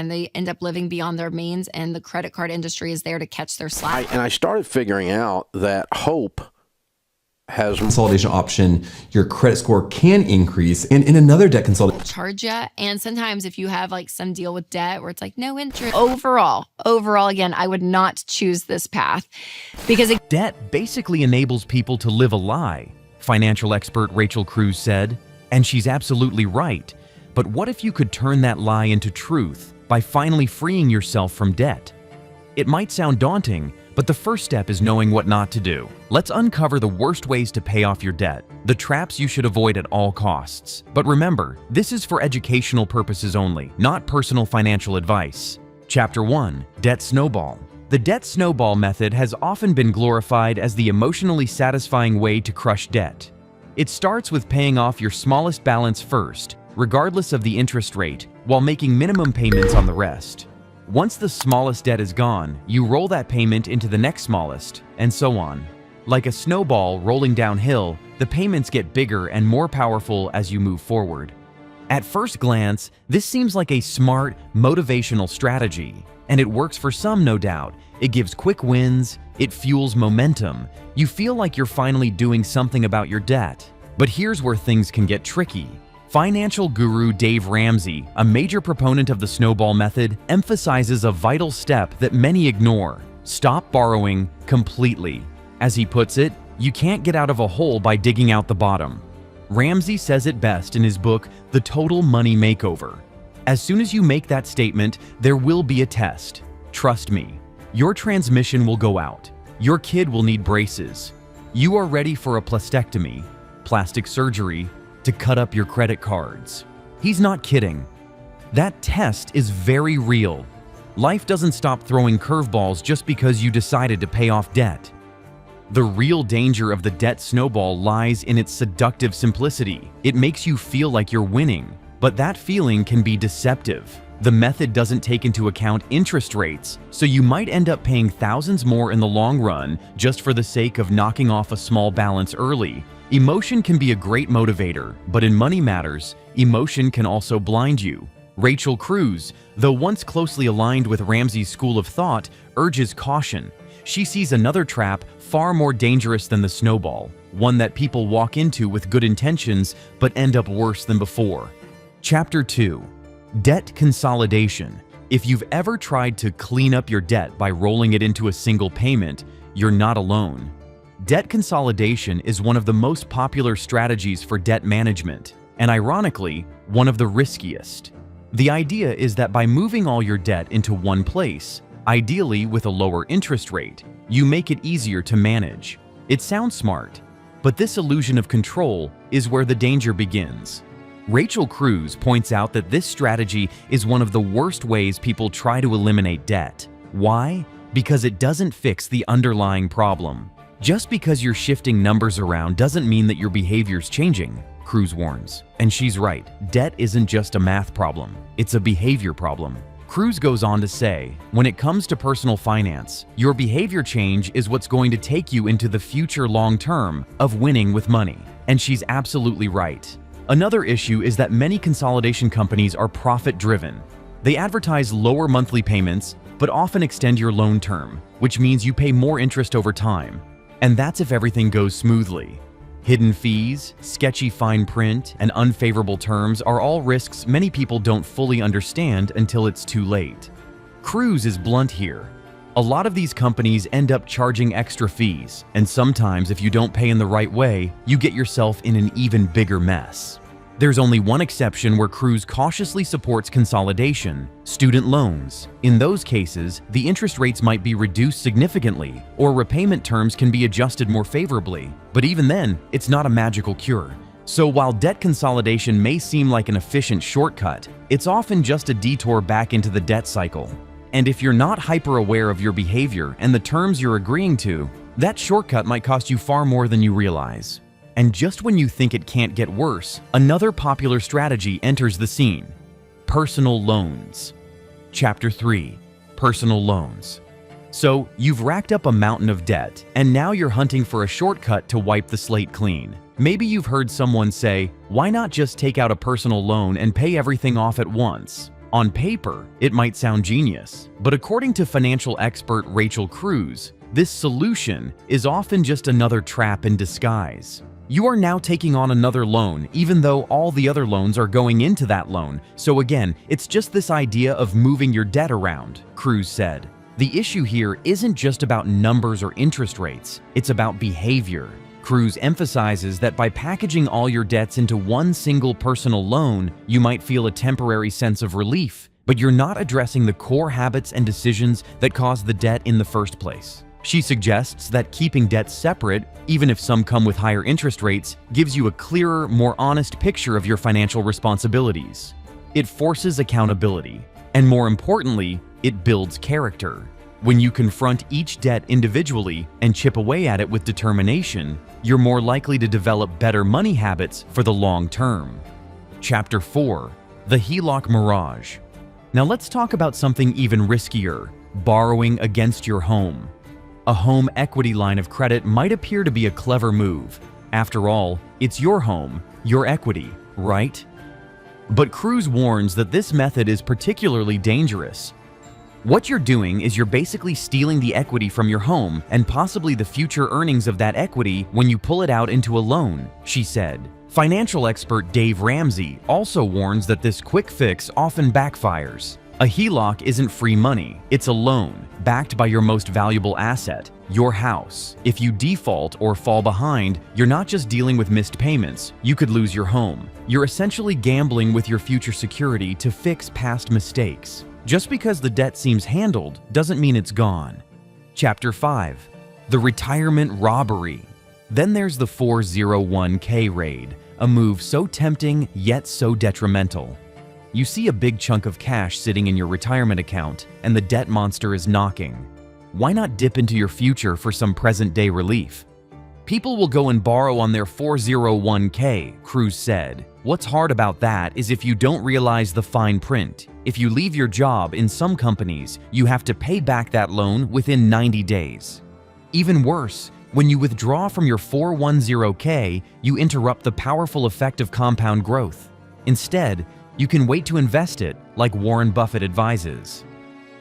and they end up living beyond their means, and the credit card industry is there to catch their slack. I started figuring out that hope has consolidation option, your credit score can increase. And in another debt consolidation, charge you. And sometimes if you have like some deal with debt where it's like no interest, overall, again, I would not choose this path because debt basically enables people to live a lie, financial expert Rachel Cruze said. And she's absolutely right. But what if you could turn that lie into truth by finally freeing yourself from debt? It might sound daunting, but the first step is knowing what not to do. Let's uncover the worst ways to pay off your debt, the traps you should avoid at all costs. But remember, this is for educational purposes only, not personal financial advice. Chapter 1: Debt Snowball. The debt snowball method has often been glorified as the emotionally satisfying way to crush debt. It starts with paying off your smallest balance first, regardless of the interest rate, while making minimum payments on the rest. Once the smallest debt is gone, you roll that payment into the next smallest, and so on. Like a snowball rolling downhill, the payments get bigger and more powerful as you move forward. At first glance, this seems like a smart, motivational strategy, and it works for some, no doubt. It gives quick wins, it fuels momentum, you feel like you're finally doing something about your debt. But here's where things can get tricky. Financial guru Dave Ramsey, a major proponent of the snowball method, emphasizes a vital step that many ignore: stop borrowing completely. As he puts it, you can't get out of a hole by digging out the bottom. Ramsey says it best in his book, The Total Money Makeover. As soon as you make that statement, there will be a test. Trust me, your transmission will go out. Your kid will need braces. You are ready for a plastectomy, plastic surgery, to cut up your credit cards. He's not kidding. That test is very real. Life doesn't stop throwing curveballs just because you decided to pay off debt. The real danger of the debt snowball lies in its seductive simplicity. It makes you feel like you're winning, but that feeling can be deceptive. The method doesn't take into account interest rates, so you might end up paying thousands more in the long run just for the sake of knocking off a small balance early. Emotion can be a great motivator, but in money matters, emotion can also blind you. Rachel Cruze, though once closely aligned with Ramsey's school of thought, urges caution. She sees another trap far more dangerous than the snowball, one that people walk into with good intentions but end up worse than before. Chapter 2: Debt Consolidation. If you've ever tried to clean up your debt by rolling it into a single payment, you're not alone. Debt consolidation is one of the most popular strategies for debt management, and ironically, one of the riskiest. The idea is that by moving all your debt into one place, ideally with a lower interest rate, you make it easier to manage. It sounds smart, but this illusion of control is where the danger begins. Rachel Cruze points out that this strategy is one of the worst ways people try to eliminate debt. Why? Because it doesn't fix the underlying problem. Just because you're shifting numbers around doesn't mean that your behavior's changing, Cruze warns. And she's right, debt isn't just a math problem, it's a behavior problem. Cruze goes on to say, when it comes to personal finance, your behavior change is what's going to take you into the future long term of winning with money. And she's absolutely right. Another issue is that many consolidation companies are profit-driven. They advertise lower monthly payments, but often extend your loan term, which means you pay more interest over time. And that's if everything goes smoothly. Hidden fees, sketchy fine print, and unfavorable terms are all risks many people don't fully understand until it's too late. Cruze is blunt here. A lot of these companies end up charging extra fees, and sometimes if you don't pay in the right way, you get yourself in an even bigger mess. There's only one exception where Cruze cautiously supports consolidation: student loans. In those cases, the interest rates might be reduced significantly, or repayment terms can be adjusted more favorably. But even then, it's not a magical cure. So while debt consolidation may seem like an efficient shortcut, it's often just a detour back into the debt cycle. And if you're not hyper-aware of your behavior and the terms you're agreeing to, that shortcut might cost you far more than you realize. And just when you think it can't get worse, another popular strategy enters the scene: personal loans. Chapter 3: Personal loans. So you've racked up a mountain of debt, and now you're hunting for a shortcut to wipe the slate clean. Maybe you've heard someone say, why not just take out a personal loan and pay everything off at once? On paper, it might sound genius, but according to financial expert Rachel Cruze, this solution is often just another trap in disguise. You are now taking on another loan, even though all the other loans are going into that loan. So again, it's just this idea of moving your debt around, Cruze said. The issue here isn't just about numbers or interest rates, it's about behavior. Cruze emphasizes that by packaging all your debts into one single personal loan, you might feel a temporary sense of relief, but you're not addressing the core habits and decisions that caused the debt in the first place. She suggests that keeping debts separate, even if some come with higher interest rates, gives you a clearer, more honest picture of your financial responsibilities. It forces accountability, and more importantly, it builds character. When you confront each debt individually and chip away at it with determination, you're more likely to develop better money habits for the long term. Chapter 4: The HELOC Mirage. Now let's talk about something even riskier: borrowing against your home. A home equity line of credit might appear to be a clever move. After all, it's your home, your equity, right? But Cruze warns that this method is particularly dangerous. What you're doing is you're basically stealing the equity from your home and possibly the future earnings of that equity when you pull it out into a loan, she said. Financial expert Dave Ramsey also warns that this quick fix often backfires. A HELOC isn't free money, it's a loan, backed by your most valuable asset, your house. If you default or fall behind, you're not just dealing with missed payments, you could lose your home. You're essentially gambling with your future security to fix past mistakes. Just because the debt seems handled doesn't mean it's gone. Chapter 5: The Retirement Robbery. Then there's the 401k raid, a move so tempting yet so detrimental. You see a big chunk of cash sitting in your retirement account, and the debt monster is knocking. Why not dip into your future for some present-day relief? People will go and borrow on their 401k, Cruze said. What's hard about that is if you don't realize the fine print. If you leave your job in some companies, you have to pay back that loan within 90 days. Even worse, when you withdraw from your 401k, you interrupt the powerful effect of compound growth. Instead, you can wait to invest it, like Warren Buffett advises.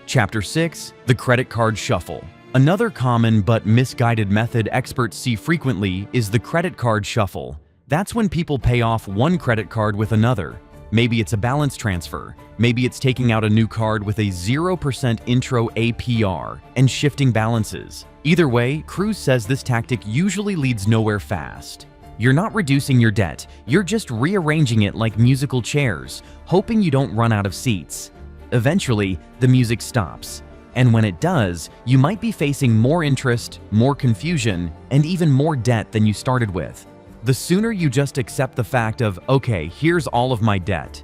Chapter 6: The Credit Card Shuffle. Another common but misguided method experts see frequently is the credit card shuffle. That's when people pay off one credit card with another. Maybe it's a balance transfer. Maybe it's taking out a new card with a 0% intro APR and shifting balances. Either way, Cruze says this tactic usually leads nowhere fast. You're not reducing your debt, you're just rearranging it like musical chairs, hoping you don't run out of seats. Eventually, the music stops, and when it does, you might be facing more interest, more confusion, and even more debt than you started with. The sooner you just accept the fact of, okay, here's all of my debt,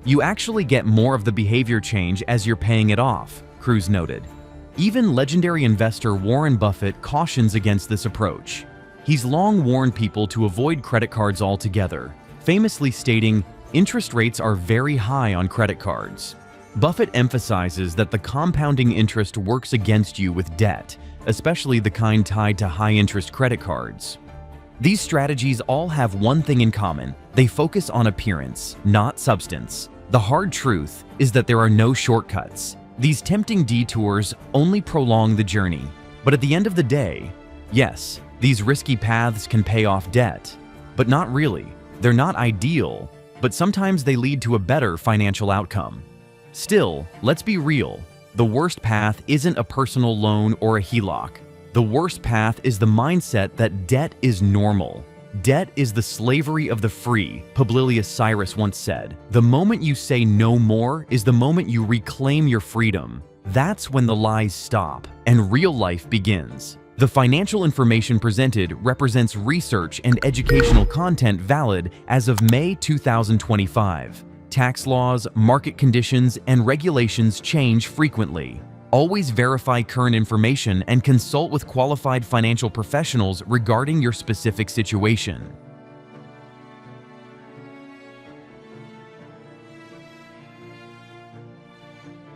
you actually get more of the behavior change as you're paying it off, Cruze noted. Even legendary investor Warren Buffett cautions against this approach. He's long warned people to avoid credit cards altogether, famously stating, "Interest rates are very high on credit cards." Buffett emphasizes that the compounding interest works against you with debt, especially the kind tied to high-interest credit cards. These strategies all have one thing in common: they focus on appearance, not substance. The hard truth is that there are no shortcuts. These tempting detours only prolong the journey. But at the end of the day, yes, these risky paths can pay off debt, but not really. They're not ideal, but sometimes they lead to a better financial outcome. Still, let's be real. The worst path isn't a personal loan or a HELOC. The worst path is the mindset that debt is normal. Debt is the slavery of the free, Publilius Cyrus once said. The moment you say no more is the moment you reclaim your freedom. That's when the lies stop and real life begins. The financial information presented represents research and educational content valid as of May 2025. Tax laws, market conditions, and regulations change frequently. Always verify current information and consult with qualified financial professionals regarding your specific situation.